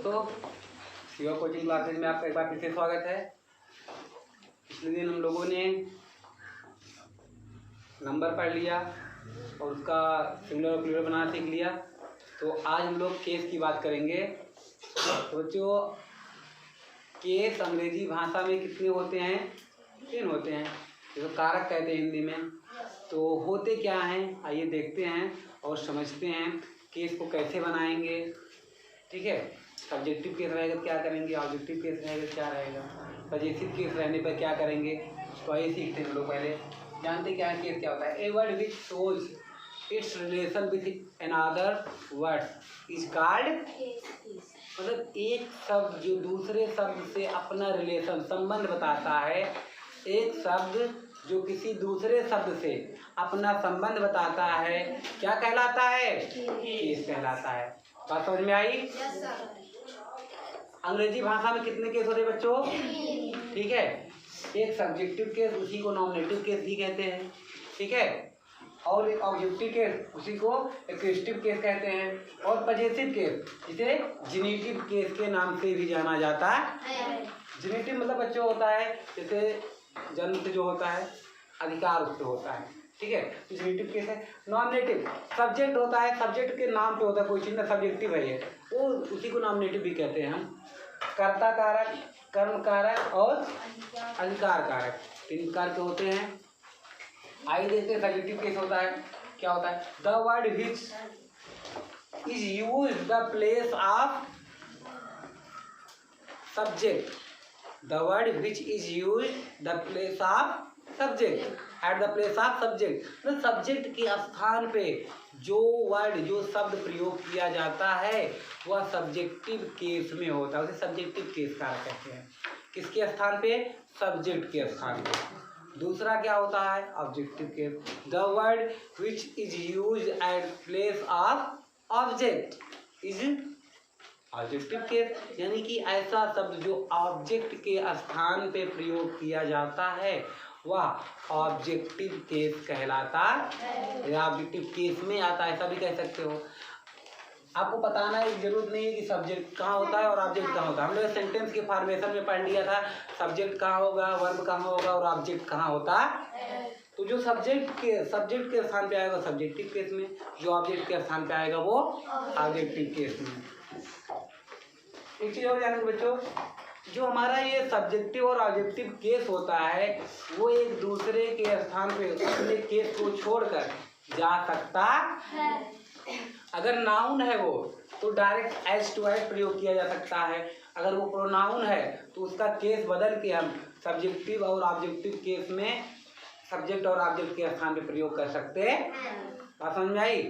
दोस्तों, Shiva coaching classes में आपका एक बार फिर से स्वागत है। पिछले दिन हम लोगों ने नंबर पढ़ लिया और उसका सिंगुलर और प्लूरल बनाना सीख लिया। तो आज हम लोग केस की बात करेंगे। तो जो केस अंग्रेजी भाषा में कितने होते हैं? 3 होते हैं, जिसको कारक कहते हैं हिंदी में। तो होते क्या हैं, आइए देखते हैं और समझते हैं केस को कैसे बनाएंगे। ठीक है, सब्जेक्टिव केस रहेगा तो क्या करेंगे, ऑब्जेक्टिव केस रहेगा तो क्या रहेगा, पजेसिव केस रहने पर क्या करेंगे। तो आइए सीखते हैं। लोग पहले जानते क्या है केस क्या होता है। A word which shows it's relation with another word is called case. मतलब एक शब्द जो दूसरे शब्द से अपना रिलेशन संबंध बताता है, एक शब्द जो किसी दूसरे शब्द से अपना संबंध बताता है, क्या कहलाता है? केस कहलाता है। बात समझ में आई? अंग्रेजी भाषा में कितने केस होते हैं बच्चों? ठीक है, एक सब्जेक्टिव केस, उसी को नॉमिनेटिव केस भी कहते हैं। ठीक है, और एक ऑब्जेक्टिव केस, उसी को एक्विजिटिव केस कहते हैं। और पजेसिव केस, जिसे जेनिटिव केस के नाम से भी जाना जाता है। जेनिटिव मतलब बच्चों होता है जैसे जन्म से जो होता है अधिकार उससे होता है। ठीक है, जेनिटिव केस है। नॉमिनेटिव सब्जेक्ट होता है, सब्जेक्ट के नाम पे होता है कोई चीज़ ना, सब्जेक्टिव है ये, वो उसी को नॉमिनेटिव भी कहते हैं हम। कर्ता कारक, कर्म कारक और अधिकार कारक, 3 प्रकार के होते हैं। आइए देखते हैं सब्जेक्टिव केस होता है क्या होता है। The word which is use the place of subject, the word which is use the place of subject at the place of subject. तो सब्जेक्ट के स्थान पे जो वर्ड, जो शब्द प्रयोग किया जाता है वह सब्जेक्टिव केस में होता है, उसे सब्जेक्टिव केस कारक कहते हैं। किसके स्थान पे? सब्जेक्ट के स्थान पे। दूसरा क्या होता है? Objective case. The word which is use at place of object is objective case, यानी कि ऐसा शब्द जो ऑब्जेक्ट के स्थान पे प्रयोग किया जाता है वह ऑब्जेक्टिव केस कहलाता है, या ऑब्जेक्टिव केस में आता है, ऐसा भी कह सकते हो। आपको बताना की जरूरत नहीं है कि सब्जेक्ट कहाँ होता है और ऑब्जेक्ट कहाँ होता है। हम लोग सेंटेंस के फॉर्मेशन में पढ़ लिया था, सब्जेक्ट कहाँ होगा, वर्ब कहाँ होगा और ऑब्जेक्ट कहाँ होता है। तो जो सब्जेक्ट के स्थान पे आएगा सब्जेक्टिव केस में, जो ऑब्जेक्ट के स्थान पे आएगा वो ऑब्जेक्टिव केस में। एक चीज और जानेंगे बच्चों, जो हमारा ये सब्जेक्टिव और ऑब्जेक्टिव केस होता है वो एक दूसरे के स्थान पे अपने केस को छोड़कर जा सकता है। अगर नाउन है वो तो डायरेक्ट एज टू एज प्रयोग किया जा सकता है। अगर वो प्रोनाउन है तो उसका केस बदल के हम सब्जेक्टिव और ऑब्जेक्टिव केस में सब्जेक्ट और ऑब्जेक्ट के स्थान पे प्रयोग कर सकते हैं। बात समझ में आई?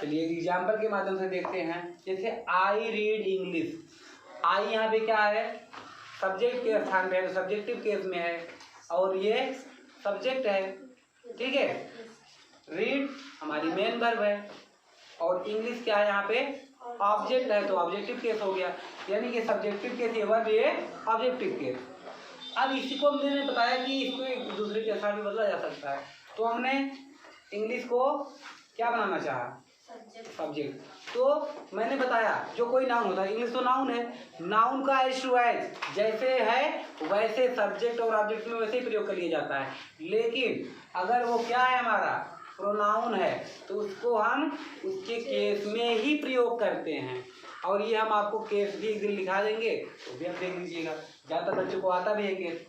चलिए एग्जाम्पल के माध्यम से देखते हैं। जैसे आई रीड इंग्लिश, आई यहाँ पे क्या है? सब्जेक्ट के स्थान पे है, सब्जेक्टिव केस में है और ये सब्जेक्ट है। ठीक है, रीड हमारी मेन वर्ब है और इंग्लिश क्या है यहाँ पे? ऑब्जेक्ट है, तो ऑब्जेक्टिव केस हो गया। यानी कि सब्जेक्टिव केस ये वर्ब, ये ऑब्जेक्टिव केस। अब इसी को हमने बताया कि इसको एक दूसरे के स्थान पे बदला जा सकता है, तो हमने इंग्लिश को क्या बनाना चाहा? सब्जेक्ट। तो मैंने बताया जो कोई नाउन होता है, इंग्लिश तो नाउन है, नाउन का एज टू एज जैसे है वैसे सब्जेक्ट और ऑब्जेक्ट में वैसे ही प्रयोग कर लिया जाता है। लेकिन अगर वो क्या है, हमारा प्रोनाउन है, तो उसको हम उसके केस में ही प्रयोग करते हैं। और ये हम आपको केस भी एक दिन लिखा देंगे, तो भी आप देख लीजिएगा, ज़्यादातर बच्चों को आता भी है केस।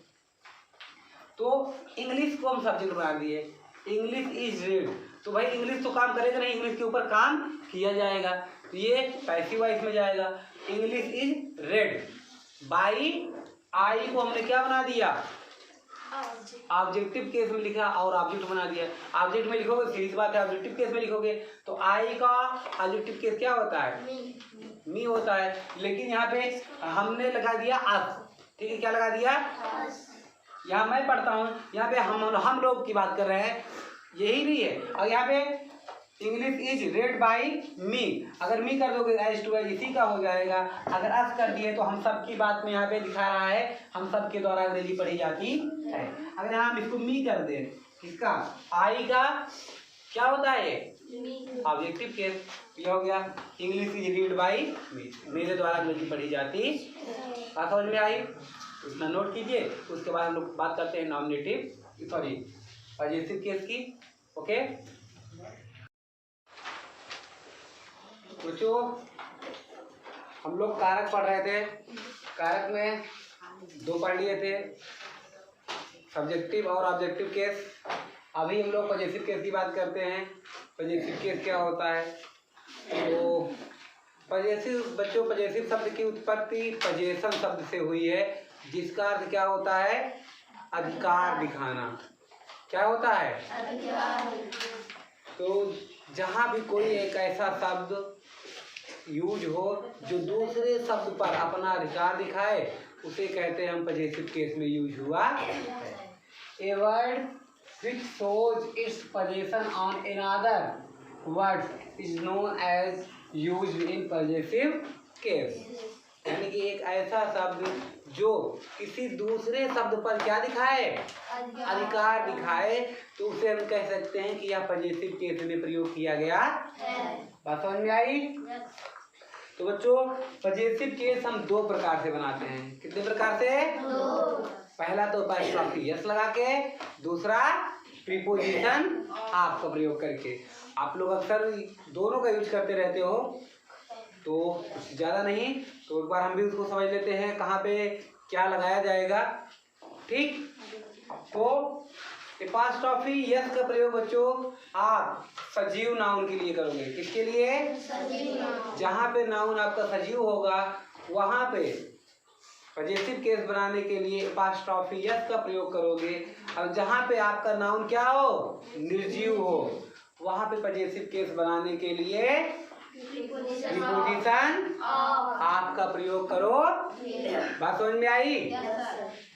तो इंग्लिश को हम सब्जेक्ट बना दिए, इंग्लिश इज रीड, तो भाई इंग्लिश तो काम करेगा नहीं, इंग्लिश के ऊपर काम किया जाएगा, तो ये पैसिव वॉइस में जाएगा। इंग्लिश इज रेड बाई, आई को हमने क्या बना दिया? ऑब्जेक्टिव केस में लिखा और ऑब्जेक्ट बना दिया। ऑब्जेक्ट में लिखोगे सीधी बात है, ऑब्जेक्टिव केस में लिखोगे तो आई का ऑब्जेक्टिव केस क्या होता है? मी होता है। लेकिन यहाँ पे हमने लगा दिया अस। ठीक है, क्या लगा दिया? यहाँ मैं पढ़ता हूँ, यहाँ पे हम लोग की बात कर रहे हैं, यही भी है। और यहाँ पे इंग्लिश इज रेड बाई मी, अगर मी कर दोगे एज टू एज इसी का हो जाएगा। अगर अस कर दिए तो हम सब की बात में यहाँ पे दिखा रहा है, हम सब के द्वारा अंग्रेजी पढ़ी जाती है। अगर यहाँ हम इसको मी कर दें, किसका? आई का क्या होता है? Objective case. ये हो गया इंग्लिश इज रीड बाई मी, मेरे द्वारा अंग्रेजी पढ़ी जाती। बात समझ में आई? इतना नोट कीजिए। उसके बाद हम लोग बात करते हैं नॉमिनेटिव सॉरी पजेसिव केस की। ओके बच्चों, हम लोग कारक पढ़ रहे थे। कारक में दो पढ़ लिए थे, सब्जेक्टिव और ऑब्जेक्टिव केस। अभी हम लोग पजेसिव केस की बात करते हैं। पजेसिव केस क्या होता है? तो पजेसिव बच्चों, पजेसिव शब्द की उत्पत्ति पजेशन शब्द से हुई है, जिसका अर्थ क्या होता है? अधिकार दिखाना। क्या होता है? अधिकार। तो जहाँ भी कोई एक ऐसा शब्द यूज हो जो दूसरे शब्द पर अपना अधिकार दिखाए, उसे कहते हैं हम पजेसिव केस में यूज हुआ है। A word which shows its possession on another word is known as used in possessive case। यानी कि एक ऐसा शब्द जो किसी दूसरे शब्द पर क्या दिखाए? अधिकार दिखाए, तो उसे हम कह सकते हैं कि यह पजेसिव केस में प्रयोग किया गया है। बात समझ में आई? तो बच्चों, पजेसिव केस हम दो प्रकार से बनाते हैं। कितने प्रकार से? दो। पहला तो अपोस्ट्रोफी यस लगा के, दूसरा प्रीपोजिशन आप का प्रयोग करके। आप लोग अक्सर दोनों का यूज करते रहते हो, तो कुछ ज़्यादा नहीं, तो एक बार हम भी उसको समझ लेते हैं कहाँ पे क्या लगाया जाएगा। ठीक, तो अपोस्ट्रोफी यस का प्रयोग बच्चों आप सजीव नाउन के लिए करोगे। किसके लिए? सजीव। जहाँ पे नाउन आपका सजीव होगा वहाँ पे पजेसिव केस बनाने के लिए अपोस्ट्रोफी यस का प्रयोग करोगे। और जहाँ पे आपका नाउन क्या हो? निर्जीव हो, वहाँ पे पजेसिव केस बनाने के लिए प्रीपोजिशन आप का प्रयोग करो। बात समझ में आई?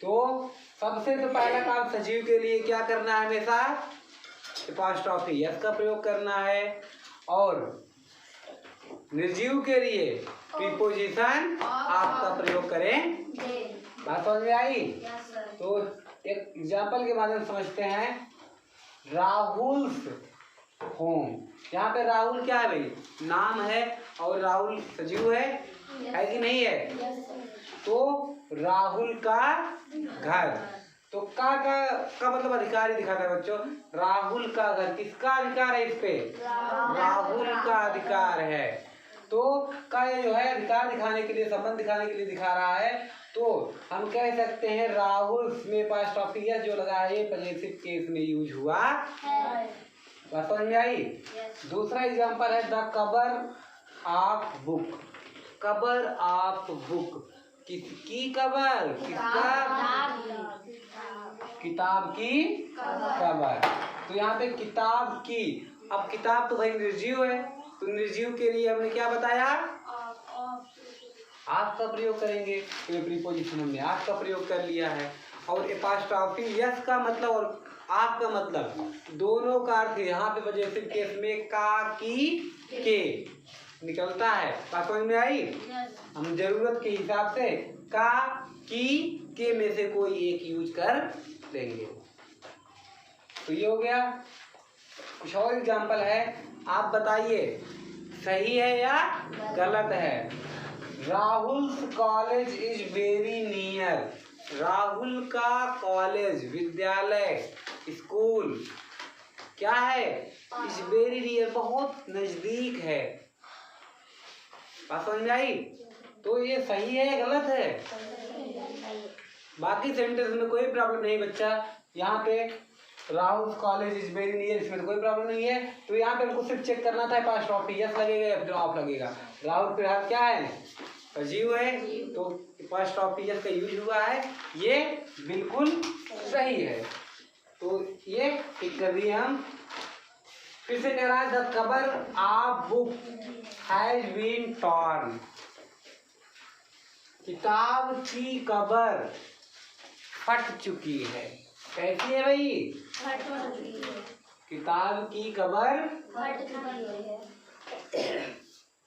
तो सबसे तो पहला काम सजीव के लिए क्या करना है? हमेशा अपोस्ट्रोफी यस का प्रयोग करना है, और निर्जीव के लिए प्रीपोजिशन आप का प्रयोग करें। बात समझ में आई? तो एक एग्जाम्पल के माध्यम से समझते हैं। राहुल्स होम, यहाँ पे राहुल क्या है भाई? नाम है, और राहुल सजीव है कि नहीं है? तो राहुल का घर, तो का मतलब अधिकार ही दिखाता है बच्चों। राहुल का घर, किसका अधिकार है इस पे? राहुल का अधिकार है। तो का ये जो है अधिकार दिखाने के लिए, संबंध दिखाने के लिए दिखा रहा है, तो हम कह सकते हैं राहुल में अपोस्ट्रोफी यस जो लगा है ये पजेसिव केस में यूज हुआ है। बात समझ में आई? दूसरा एग्जांपल है the cover of book. Cover of book, किसकी कवर? किसका? किताब की कवर। तो यहाँ पे किताब की, अब किताब तो भाई निर्जीव है, तो निर्जीव के लिए हमने क्या बताया? आप का प्रयोग करेंगे। तो प्रीपोजिशन हमने आप का प्रयोग कर लिया है। और अपोस्ट्रोफी यस का मतलब और आप का मतलब दोनों का अर्थ यहाँ पे पजेसिव केस में का, की, के निकलता है। बात समझ में आई? हम जरूरत के हिसाब से का, की, के में से कोई एक यूज कर देंगे। तो ये हो गया। कुछ और एग्जाम्पल है, आप बताइए सही है या गलत है। Rahul's college is very near. Rahul का कॉलेज, विद्यालय, स्कूल क्या है? इज वेरी नियर, बहुत नजदीक है। बात समझ में आई? तो ये सही है या गलत है? बाकी सेंटेंस में कोई प्रॉब्लम नहीं बच्चा। यहाँ पे Rahul college is very near, इसमें तो कोई प्रॉब्लम नहीं है। तो यहाँ पे हमको सिर्फ चेक करना था अपोस्ट्रोफी यस लगेगा या फिर ऑफ लगेगा। राहुल फिलहाल क्या है? सजीव है, तो अपोस्ट्रोफी यस का यूज हुआ है, ये बिल्कुल सही है। तो ये टिक कर दिए हम। फिर से कह रहा है the cover of book has been torn. किताब की कवर फट चुकी है। कैसी है भाई? फट चुकी है। किताब की कवर फट चुकी है।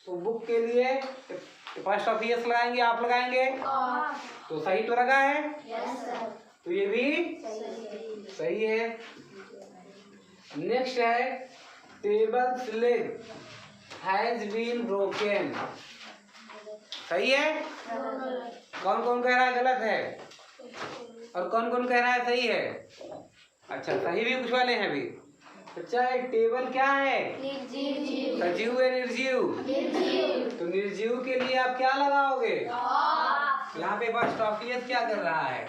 तो बुक के लिए अपोस्ट्रोफी यस लगाएंगे, आप लगाएंगे? तो सही तो लगा है? Yes sir. तो ये भी सही है। नेक्स्ट है table's leg has been broken. सही है? कौन कौन कह रहा है गलत है और कौन कौन कह रहा है सही है? अच्छा, सही भी कुछ वाले हैं अभी। अच्छा, टेबल क्या है? सजीव है निर्जीव? तो निर्जीव के लिए आप क्या लगाओगे? यहाँ पे एपोस्ट्रोफियस क्या कर रहा है?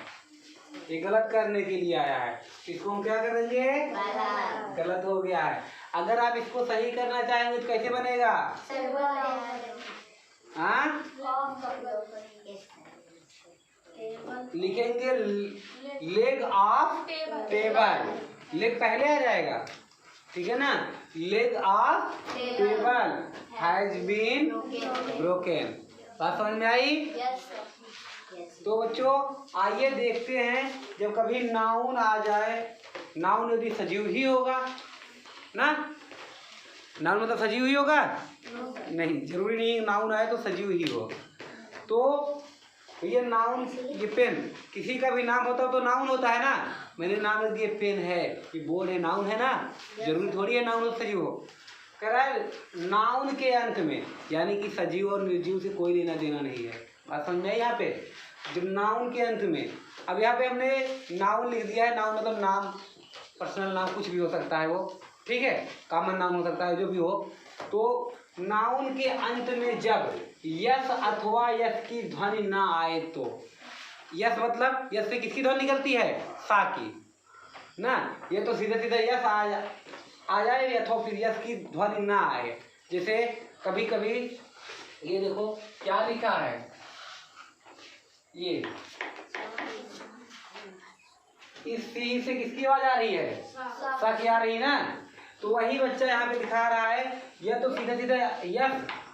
ये गलत करने के लिए आया है। इसको हम क्या करेंगे? गलत हो गया है। अगर आप इसको सही करना चाहेंगे तो कैसे बनेगा? हाँ, लिखेंगे लेग ऑफ टेबल। लेग पहले आ जाएगा, ठीक है ना? Leg of table has been broken. बात समझ में आई? तो बच्चों आइए देखते हैं, जब कभी नाउन आ जाए, नाउन यदि सजीव ही होगा ना, नाउन मतलब सजीव ही होगा? नहीं, जरूरी नहीं नाउन आए तो सजीव ही हो। तो ये नाउन, ये पेन, किसी का भी नाम होता तो नाउन होता है ना। मैंने नाम रख दिया पेन है, ये बोर्ड है, नाउन है ना, जरूरी थोड़ी है नाउन सजीव हो। कह रहा है नाउन के अंत में, यानी कि सजीव और निर्जीव से कोई लेना देना नहीं है। बात समझ में आई? यहाँ पे जब नाउन के अंत में, अब यहाँ पे हमने नाउन लिख दिया है। नाउन मतलब नाम, पर्सनल नाम, कुछ भी हो सकता है वो, ठीक है, कॉमन नाम हो सकता है, जो भी हो। तो नाउन के अंत में जब यस अथवा यस की ध्वनि ना आए तो, यस मतलब यस से किसकी ध्वनि निकलती है? सा की ना। ये तो सीधे सीधे यस आ जाए अथवा फिर यस की ध्वनि ना आए। जैसे कभी कभी ये देखो क्या लिखा है, ये इस सी से किसकी आवाज आ रही है? सा की आ रही है ना। तो वही बच्चा यहाँ पे दिखा रहा है, यह तो सीधे सीधे यस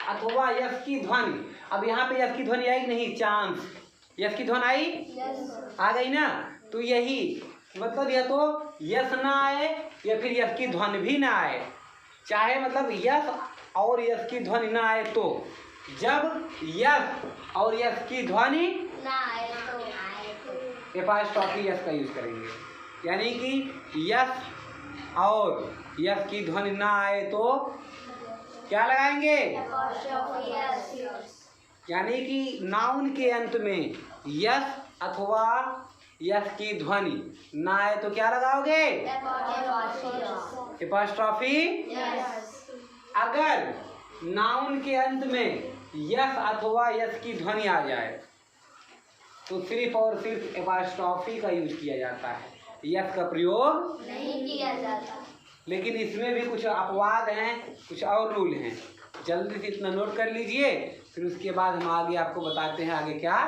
अथवा यस की ध्वनि। अब यहाँ पे यस की ध्वनि आई नहीं, चांस यस की ध्वनि आई, आ गई ना। तो यही मतलब यह तो यस ना आए या फिर यस की ध्वनि भी ना आए, चाहे मतलब यस और यस की ध्वनि ना आए तो, जब यस और यस की ध्वनि ना आए तो एपोस्ट्रोफी यस का यूज करेंगे। यानी कि यस और यस की ध्वनि ना आए तो क्या लगाएंगे? यानी कि नाउन के अंत में यस अथवा यस की ध्वनि ना आए तो क्या लगाओगे? एपोस्ट्रोफी। अगर नाउन के अंत में यस अथवा यस की ध्वनि आ जाए तो सिर्फ और सिर्फ एपोस्ट्रोफी का यूज किया जाता है, यस का प्रयोग नहीं किया जाता। लेकिन इसमें भी कुछ अपवाद हैं, कुछ और रूल हैं। जल्दी से इतना नोट कर लीजिए, फिर उसके बाद हम आगे आपको बताते हैं आगे क्या